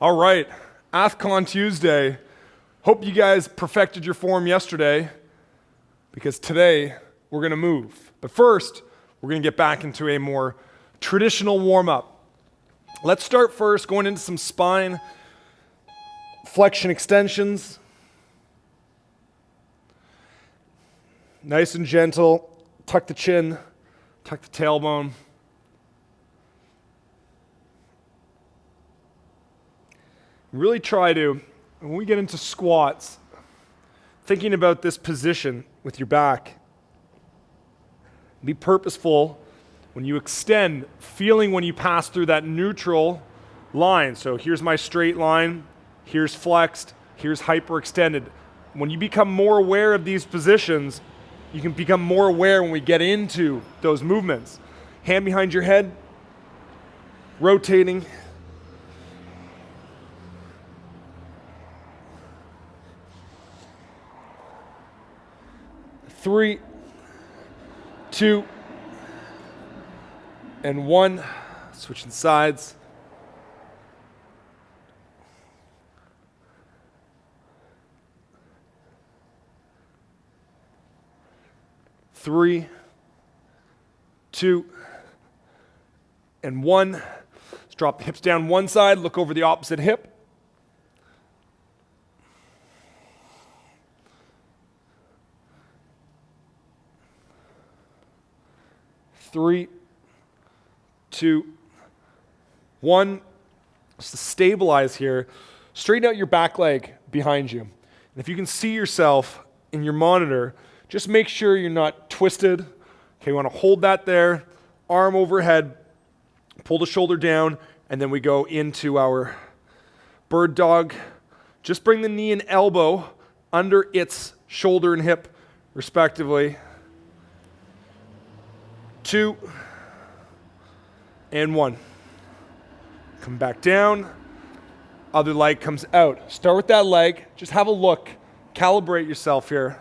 All right, AthCon Tuesday. Hope you guys perfected your form yesterday because today we're going to move. But first, we're going to get back into a more traditional warm-up. Let's start first going into some spine flexion extensions. Nice and gentle. Tuck the chin, tuck the tailbone. Really try to, when we get into squats, thinking about this position with your back. Be purposeful when you extend, feeling when you pass through that neutral line. So here's my straight line, here's flexed, here's hyperextended. When you become more aware of these positions, you can become more aware when we get into those movements. Hand behind your head, rotating. Three, two, and one. Switching sides. Three, two, and one. Let's drop the hips down one side, look over the opposite hip. Three, two, one. Just to stabilize here, straighten out your back leg behind you. And if you can see yourself in your monitor, just make sure you're not twisted. Okay, we want to hold that there, arm overhead, pull the shoulder down, and then we go into our bird dog. Just bring the knee and elbow under its shoulder and hip, respectively. Two, and one. Come back down. Other leg comes out. Start with that leg. Just have a look. Calibrate yourself here.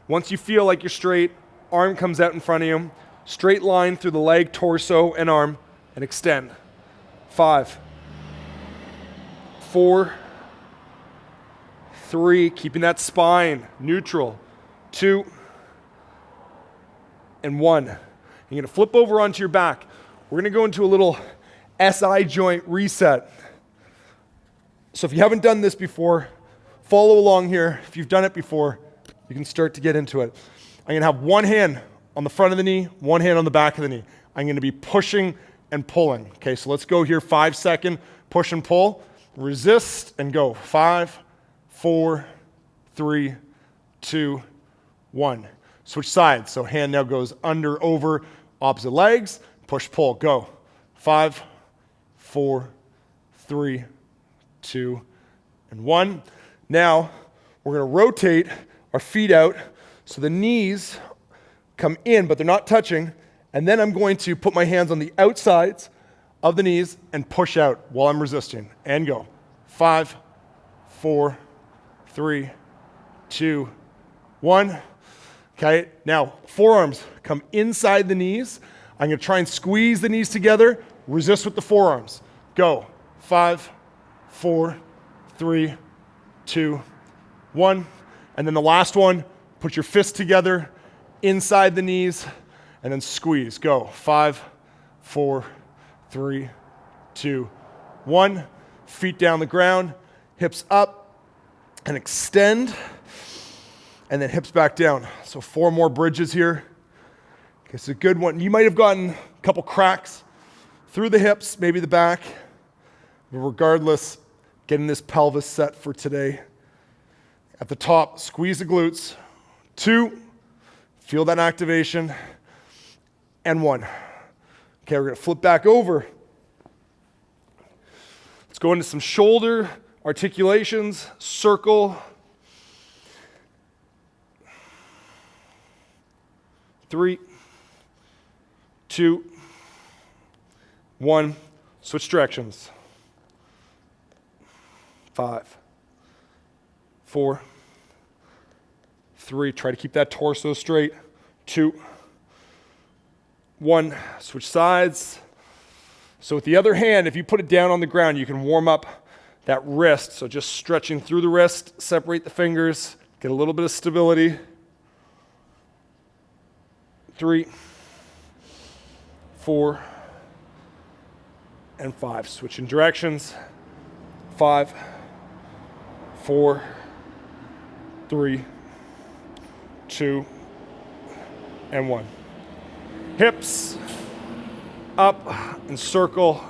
Once you feel like you're straight, arm comes out in front of you. Straight line through the leg, torso, and arm, and extend. 5, 4, 3, keeping that spine neutral. 2, and 1. You're going to flip over onto your back. We're going to go into a little SI joint reset. So if you haven't done this before, follow along here. If you've done it before, you can start to get into it. I'm going to have one hand on the front of the knee, one hand on the back of the knee. I'm going to be pushing and pulling. Okay, so let's go here, 5-second push and pull. Resist and go. 5, 4, 3, 2, 1. Switch sides. So hand now goes under, over, opposite legs. Push, pull, go. 5, 4, 3, 2, and 1. Now, we're going to rotate our feet out so the knees come in, but they're not touching. And then I'm going to put my hands on the outsides of the knees and push out while I'm resisting. And go. 5, 4, 3, 2, 1. Okay, now forearms come inside the knees. I'm going to try and squeeze the knees together. Resist with the forearms. Go. 5, 4, 3, 2, 1. And then the last one, put your fists together inside the knees and then squeeze. Go. 5, 4, 3, 2, 1. Feet down the ground, hips up and extend. And then hips back down. So 4 more bridges here. Okay, it's a good one. You might have gotten a couple cracks through the hips, maybe the back. But regardless, getting this pelvis set for today. At the top, squeeze the glutes. 2, feel that activation. And 1. Okay, we're going to flip back over. Let's go into some shoulder articulations, circle. 3, 2, 1. Switch directions. 5, 4, 3. Try to keep that torso straight. 2, 1. Switch sides. So with the other hand, if you put it down on the ground, you can warm up that wrist. So just stretching through the wrist, separate the fingers, get a little bit of stability. 3, 4, and 5. Switching directions. 5, 4, 3, 2, and 1. Hips up and circle.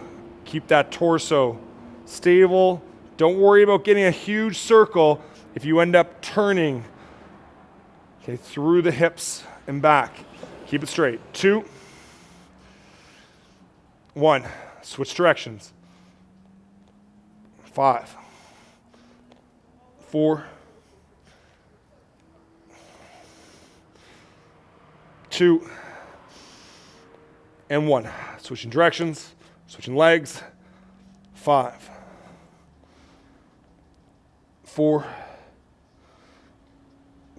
Keep that torso stable. Don't worry about getting a huge circle if you end up turning, okay, through the hips and back. Keep it straight. 2, 1. Switch directions. 5, 4, 2, and 1. Switching directions, switching legs. 5, 4,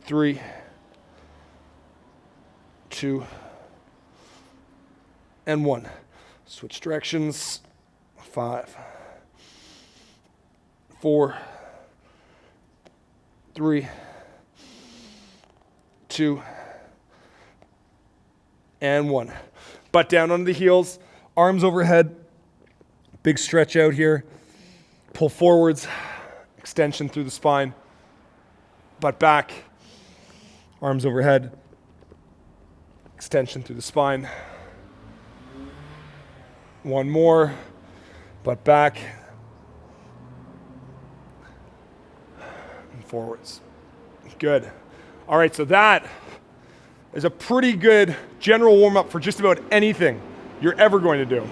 3, 2, and 1. Switch directions. 5, 4, 3, 2, and 1. Butt down under the heels, arms overhead, big stretch out here. Pull forwards, extension through the spine, butt back, arms overhead, extension through the spine. 1 more, butt back, and forwards. Good. All right, so that is a pretty good general warm-up for just about anything you're ever going to do.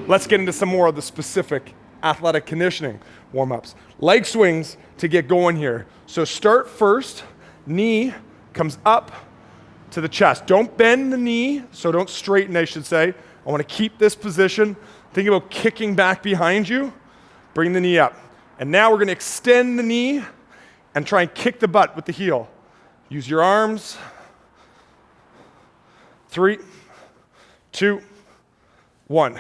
Let's get into some more of the specific athletic conditioning warm-ups. Leg swings to get going here. So start first, knee comes up to the chest. Don't bend the knee, so don't straighten, I should say. I want to keep this position. Think about kicking back behind you. Bring the knee up. And now we're going to extend the knee and try and kick the butt with the heel. Use your arms. 3, 2, 1.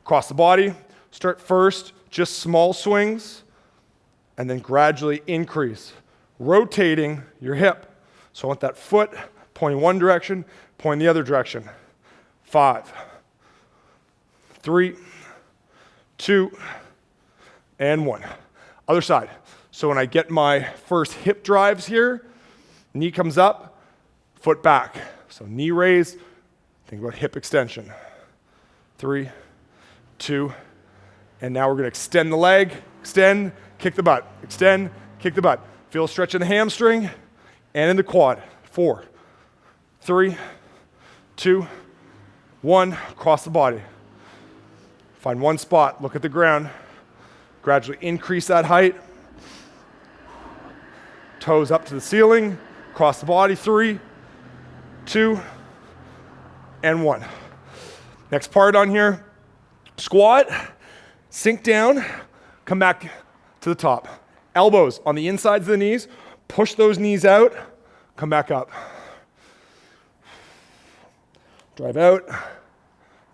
Cross the body. Start first, just small swings, and then gradually increase, rotating your hip. So I want that foot pointing one direction, pointing the other direction. 5, 3, 2, and 1. Other side. So when I get my first hip drives here, knee comes up, foot back. So knee raise, think about hip extension. 3, 2, and now we're going to extend the leg, extend, kick the butt, extend, kick the butt. Feel a stretch in the hamstring and in the quad. 4, 3, 2, 1, across the body. Find one spot, look at the ground, gradually increase that height. Toes up to the ceiling, across the body. 3, 2, and 1. Next part on here, squat, sink down, come back to the top. Elbows on the insides of the knees, push those knees out, come back up. Drive out,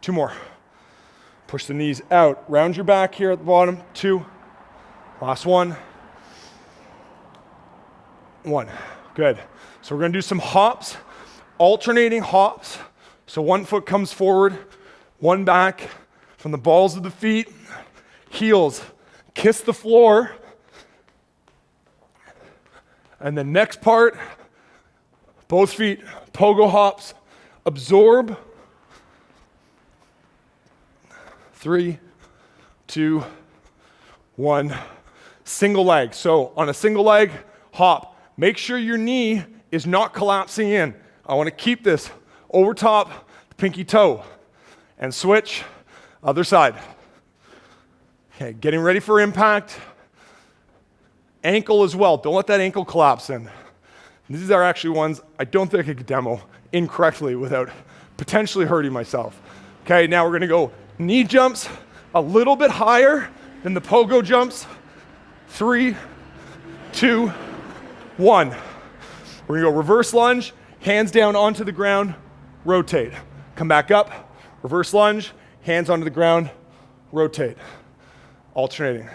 2 more. Push the knees out, round your back here at the bottom, 2, last 1. 1, good. So we're gonna do some hops, alternating hops. So 1 foot comes forward, 1 back from the balls of the feet, heels kiss the floor. And the next part, both feet, pogo hops, absorb. 3, 2, 1, single leg. So on a single leg, hop. Make sure your knee is not collapsing in. I want to keep this over top the pinky toe. And switch, other side. Okay, getting ready for impact. Ankle as well. Don't let that ankle collapse in. These are actually ones I don't think I could demo incorrectly without potentially hurting myself. Okay, now we're gonna go knee jumps a little bit higher than the pogo jumps. 3, 2, 1. We're gonna go reverse lunge, hands down onto the ground, rotate. Come back up, reverse lunge, hands onto the ground, rotate. Alternating.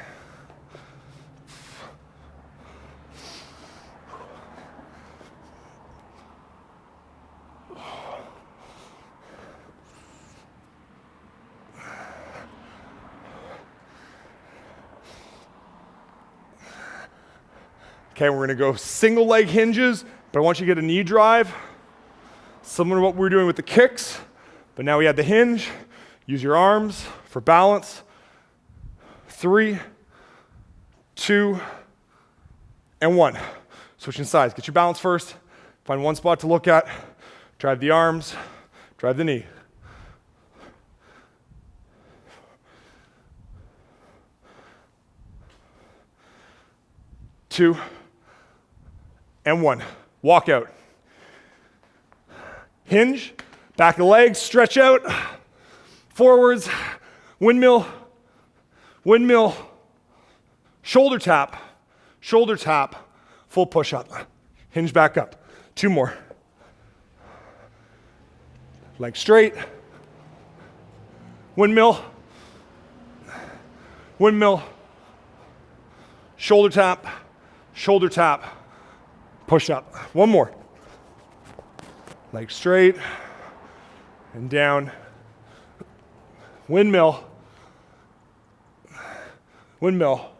Okay, we're gonna go single leg hinges, but I want you to get a knee drive, similar to what we were doing with the kicks, but now we add the hinge. Use your arms for balance. 3, 2, and 1. Switching sides. Get your balance first. Find one spot to look at. Drive the arms, drive the knee. 2, and 1. Walk out. Hinge, back of the legs, stretch out, forwards, windmill, windmill, shoulder tap, full push up. Hinge back up. 2 more. Leg straight, windmill, windmill, shoulder tap, push up. 1 more. Leg straight and down. Windmill, windmill,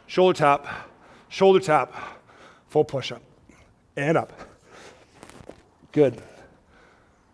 shoulder tap, full push up, and up. Good.